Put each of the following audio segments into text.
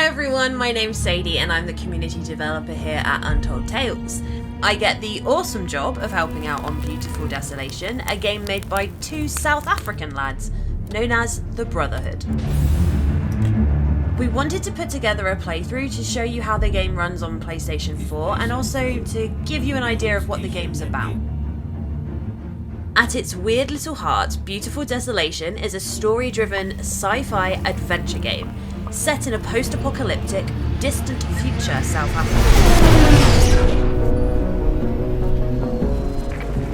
Hi everyone, my name's Sadie and I'm the community developer here at Untold Tales. I get the awesome job of helping out on Beautiful Desolation, a game made by two South African lads, known as the Brotherhood. We wanted to put together a playthrough to show you how the game runs on PlayStation 4 and also to give you an idea of what the game's about. At its weird little heart, Beautiful Desolation is a story-driven sci-fi adventure game set in a post-apocalyptic, distant future South Africa.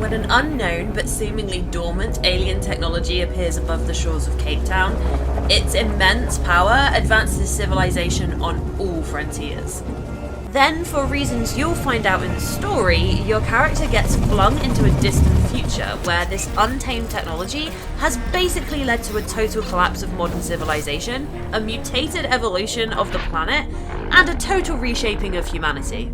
When an unknown but seemingly dormant alien technology appears above the shores of Cape Town, its immense power advances civilization on all frontiers. Then, for reasons you'll find out in the story, your character gets flung into a distant future where this untamed technology has basically led to a total collapse of modern civilization, a mutated evolution of the planet, and a total reshaping of humanity.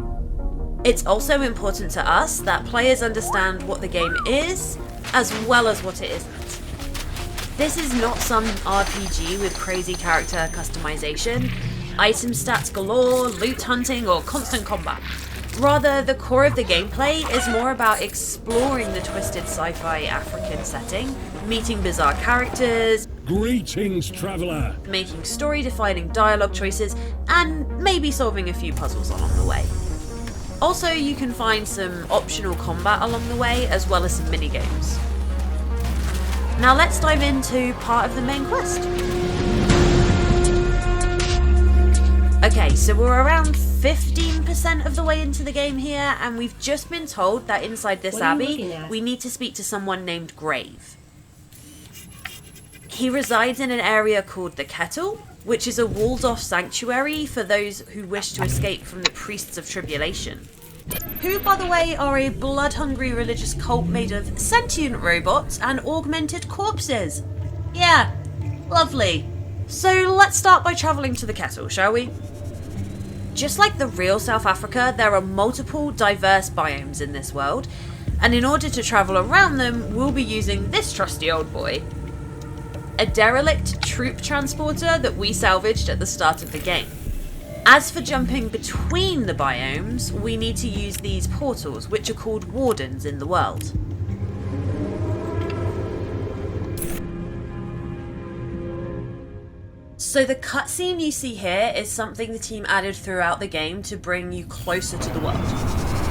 It's also important to us that players understand what the game is, as well as what it isn't. This is not some RPG with crazy character customization, item stats galore, loot hunting, or constant combat. Rather, the core of the gameplay is more about exploring the twisted sci-fi African setting, meeting bizarre characters, Greetings, traveller! making story-defining dialogue choices, and maybe solving a few puzzles along the way. Also, you can find some optional combat along the way, as well as some mini-games. Now let's dive into part of the main quest. Okay, so we're around 15% of the way into the game here, and we've just been told that inside this abbey, we need to speak to someone named Grave. He resides in an area called the Kettle, which is a walled-off sanctuary for those who wish to escape from the Priests of Tribulation, who, by the way, are a blood-hungry religious cult made of sentient robots and augmented corpses. Yeah, lovely. So let's start by travelling to the Kettle, shall we? Just like the real South Africa, there are multiple diverse biomes in this world, and in order to travel around them, we'll be using this trusty old boy. A derelict troop transporter that we salvaged at the start of the game. As for jumping between the biomes, we need to use these portals, which are called wardens in the world. So the cutscene you see here is something the team added throughout the game to bring you closer to the world.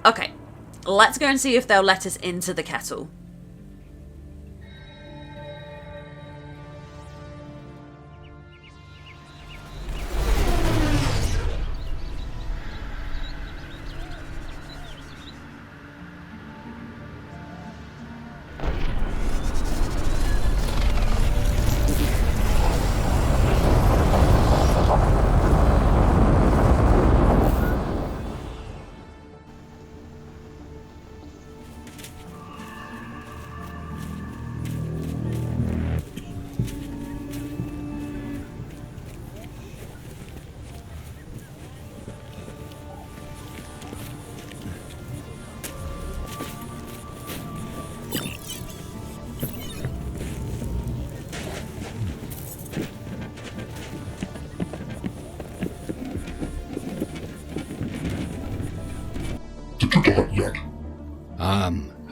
Okay, let's go and see if they'll let us into the Kettle.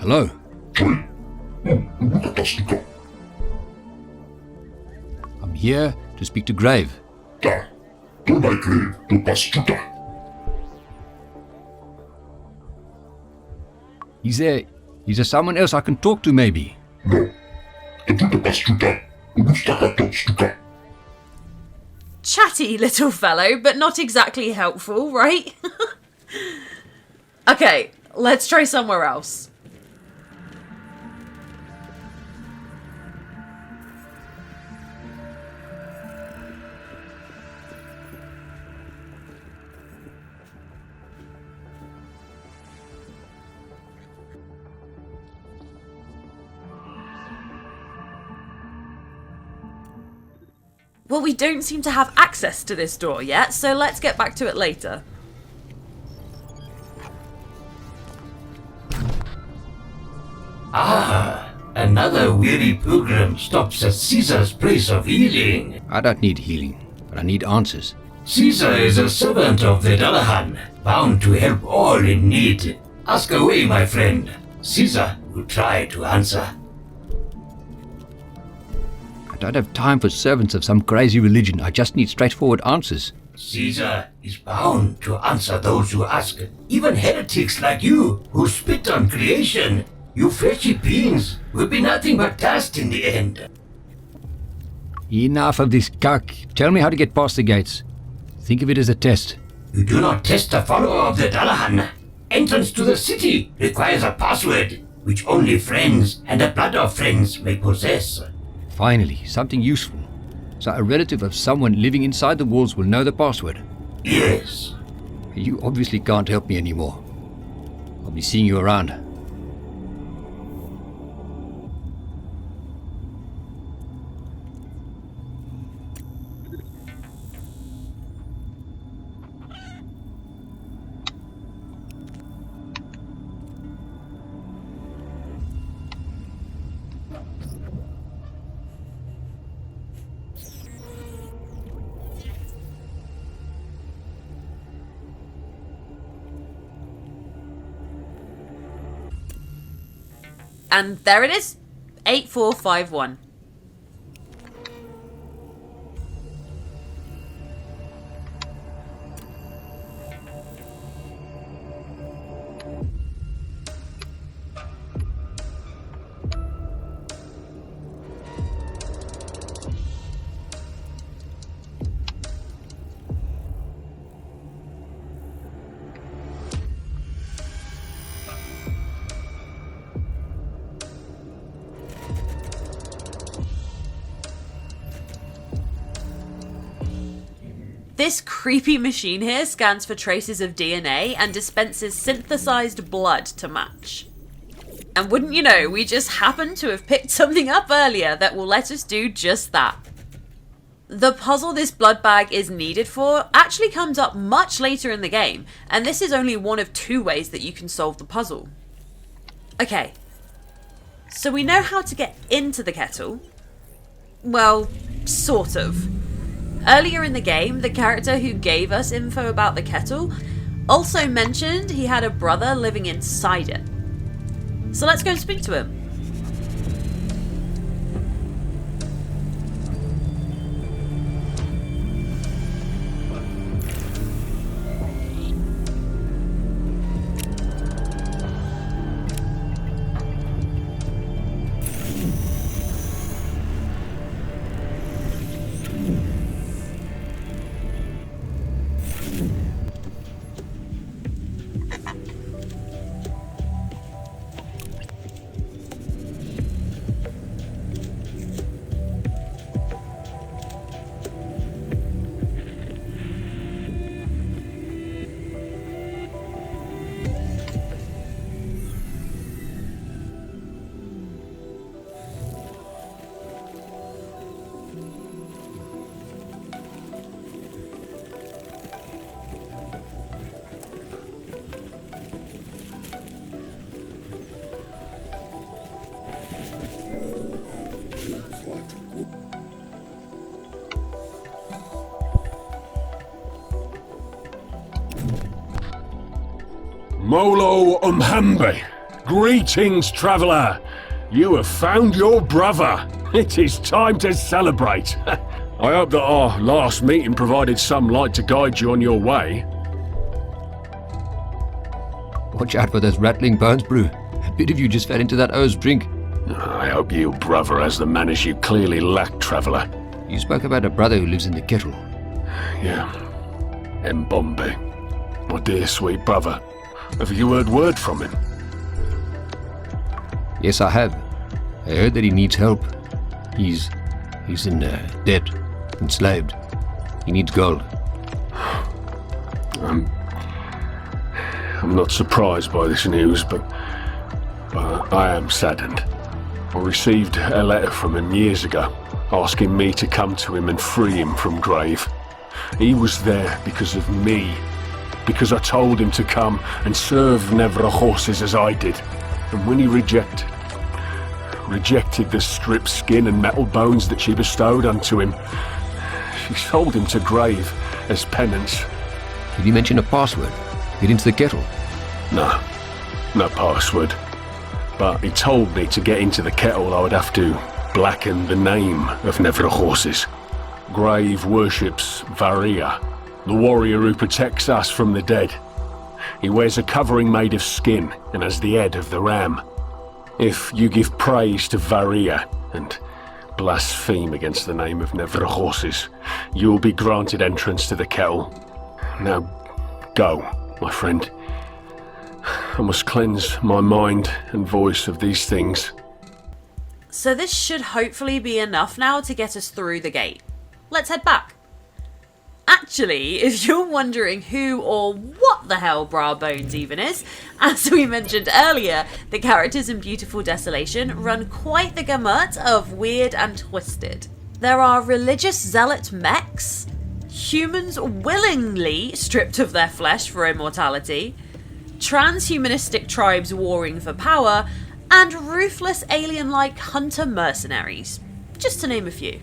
Hello. I'm here to speak to Grave. Is there someone else I can talk to, maybe? chatty little fellow, but not exactly helpful, right? Okay, let's try somewhere else. Well, we don't seem to have access to this door yet, so let's get back to it later. Ah, another weary pilgrim stops at Caesar's place of healing. I don't need healing, but I need answers. Caesar is a servant of the Dullahan, bound to help all in need. Ask away, my friend. Caesar will try to answer. I don't have time for servants of some crazy religion. I just need straightforward answers. Caesar is bound to answer those who ask, even heretics like you, who spit on creation. You fleshy beings will be nothing but dust in the end. Enough of this cuck. Tell me how to get past the gates. Think of it as a test. You do not test a follower of the Dullahan. Entrance to the city requires a password, which only friends and the blood of friends may possess. Finally, something useful. So a relative of someone living inside the walls will know the password. Yes. You obviously can't help me anymore. I'll be seeing you around. And there it is. 8451. This creepy machine here scans for traces of DNA and dispenses synthesized blood to match. And wouldn't you know, we just happened to have picked something up earlier that will let us do just that. The puzzle this blood bag is needed for actually comes up much later in the game, and this is only one of 2 ways that you can solve the puzzle. Okay, so we know how to get into the kettle. Well, sort of. Earlier in the game, the character who gave us info about the kettle also mentioned he had a brother living inside it. So let's go and speak to him. Molo Umhambe. Greetings, traveller. You have found your brother. It is time to celebrate. I hope that our last meeting provided some light to guide you on your way. Watch out for those rattling bones, Brew. A bit of you just fell into that O's drink. I hope your brother has the manners you clearly lack, traveller. You spoke about a brother who lives in the kettle. Yeah. Mbombe. My dear sweet brother. Have you heard word from him? Yes, I have. I heard that he needs help. He's in debt, enslaved. He needs gold. I'm not surprised by this news, but I am saddened. I received a letter from him years ago, asking me to come to him and free him from grave. He was there because of me, because I told him to come and serve Nevra horses as I did. And when he rejected the stripped skin and metal bones that she bestowed unto him, she sold him to grave as penance. Did you mention a password? Get into the kettle. No password. But he told me to get into the kettle I would have to blacken the name of Nevra horses. Grave worships Varia, the warrior who protects us from the dead. He wears a covering made of skin and has the head of the ram. If you give praise to Varia and blaspheme against the name of Nevra horses, you will be granted entrance to the kettle. Now, go, my friend. I must cleanse my mind and voice of these things. So this should hopefully be enough now to get us through the gate. Let's head back. Actually, if you're wondering who or what the hell Bra Bones even is, as we mentioned earlier, the characters in Beautiful Desolation run quite the gamut of weird and twisted. There are religious zealot mechs, humans willingly stripped of their flesh for immortality, transhumanistic tribes warring for power, and ruthless alien-like hunter mercenaries, just to name a few.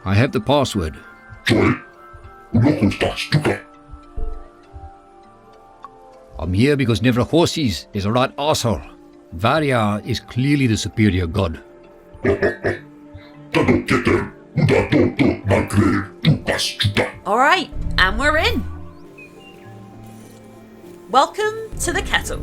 I have the password. I'm here because Nevra Horses is a right asshole. Varia is clearly the superior god. Alright, and we're in! Welcome to the kettle.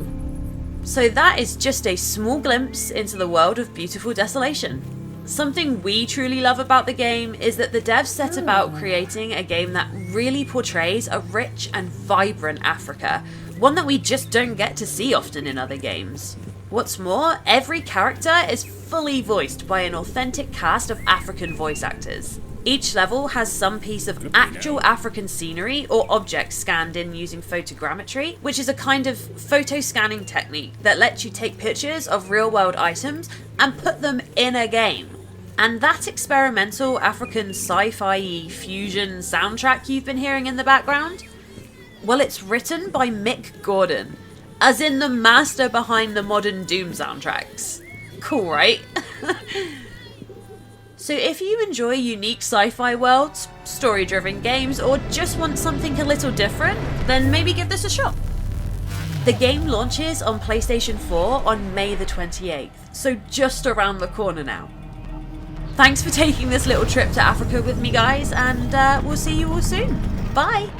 So that is just a small glimpse into the world of Beautiful Desolation. Something we truly love about the game is that the devs set about creating a game that really portrays a rich and vibrant Africa, one that we just don't get to see often in other games. What's more, every character is fully voiced by an authentic cast of African voice actors. Each level has some piece of actual African scenery or object scanned in using photogrammetry, which is a kind of photo scanning technique that lets you take pictures of real-world items and put them in a game. And that experimental African sci-fi fusion soundtrack you've been hearing in the background? Well, it's written by Mick Gordon, as in the master behind the modern Doom soundtracks. Cool, right? So if you enjoy unique sci-fi worlds, story-driven games, or just want something a little different, then maybe give this a shot. The game launches on PlayStation 4 on May the 28th, so just around the corner now. Thanks for taking this little trip to Africa with me, guys, and we'll see you all soon. Bye!